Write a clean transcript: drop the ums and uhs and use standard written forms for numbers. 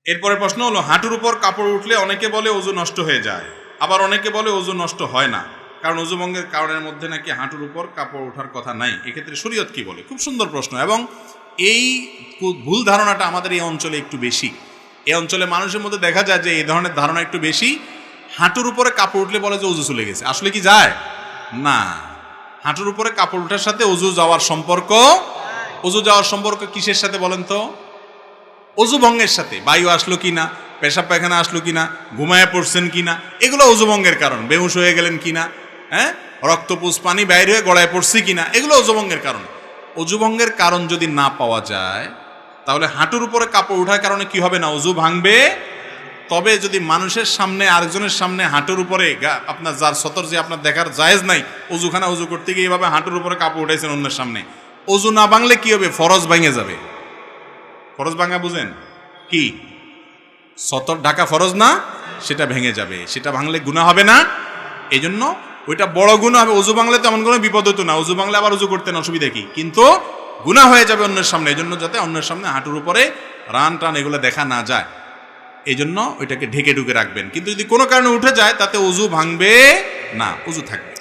এরপরে প্রশ্ন হলো, হাঁটুর উপর কাপড় উঠলে অনেকে বলে ওযু নষ্ট হয়ে যায়, আবার অনেকে বলে ওযু নষ্ট হয় না, কারণ ওযু ভঙ্গের কারণের মধ্যে নাকি হাঁটুর উপর কাপড় ওঠার কথা নাই। এক্ষেত্রে শরীয়ত কি বলে? খুব সুন্দর প্রশ্ন, এবং এই ভুল ধারণাটা আমাদের এই অঞ্চলে একটু বেশি। এই অঞ্চলে মানুষের মধ্যে দেখা যায় যে এই ধরনের ধারণা একটু বেশি। হাঁটুর উপরে কাপড় উঠলে বলে যে ওযু চলে গেছে। আসলে কি যায় না। হাঁটুর উপরে কাপড় ওঠার সাথে ওযু যাওয়ার সম্পর্ক, ওযু যাওয়ার সম্পর্ক কিসের সাথে বলেন তো? ওযু ভঙ্গের সাথে। বায়ু আসলো কিনা, পেশাব পায়খানা আসলো কিনা, ঘুমায় পড়ছেন কিনা, এগুলো ওযু ভঙ্গের কারণ। বেহুশ হয়ে গেলেন কিনা, হ্যাঁ, রক্তপুষ পানি বাইরে হয়ে গড়ায় পড়ছে কিনা, এগুলো ওযু ভঙ্গের কারণ। ওযু ভঙ্গের কারণ যদি না পাওয়া যায়, তাহলে হাঁটুর উপরে কাপড় ওঠার কারণে কি হবে না, ওযু ভাঙবে। তবে যদি মানুষের সামনে, আরেকজনের সামনে হাঁটুর উপরে আপনার যার সতর যে আপনার দেখার জায়েজ নাই, ওযুখানা ওযু করতে গিয়ে এইভাবে হাঁটুর উপরে কাপড় উঠাইছেন অন্যের সামনে, ওযু না ভাঙলে কি হবে? ফরজ ভেঙে যাবে। ফরজ ভাঙা বুঝেন কি? সতর ঢাকা ফরজ না, সেটা ভেঙে যাবে। সেটা ভাঙলে গুনাহ হবে না। এই জন্য ওইটা বড় গুনাহ হবে। ওযু ভাঙলে তেমন কোনো বিপদ হতো না, ওযু ভাঙলে আবার ওযু করতেন, অসুবিধা কি? কিন্তু গুনাহ হয়ে যাবে অন্যের সামনে। এই জন্য যাতে অন্যের সামনে হাঁটুর উপরে রান টান এগুলো দেখা না যায়, এই জন্য ওইটাকে ঢেকে ঢুকে রাখবেন। কিন্তু যদি কোনো কারণে উঠে যায়, তাতে ওযু ভাঙবে না, ওযু থাকবে।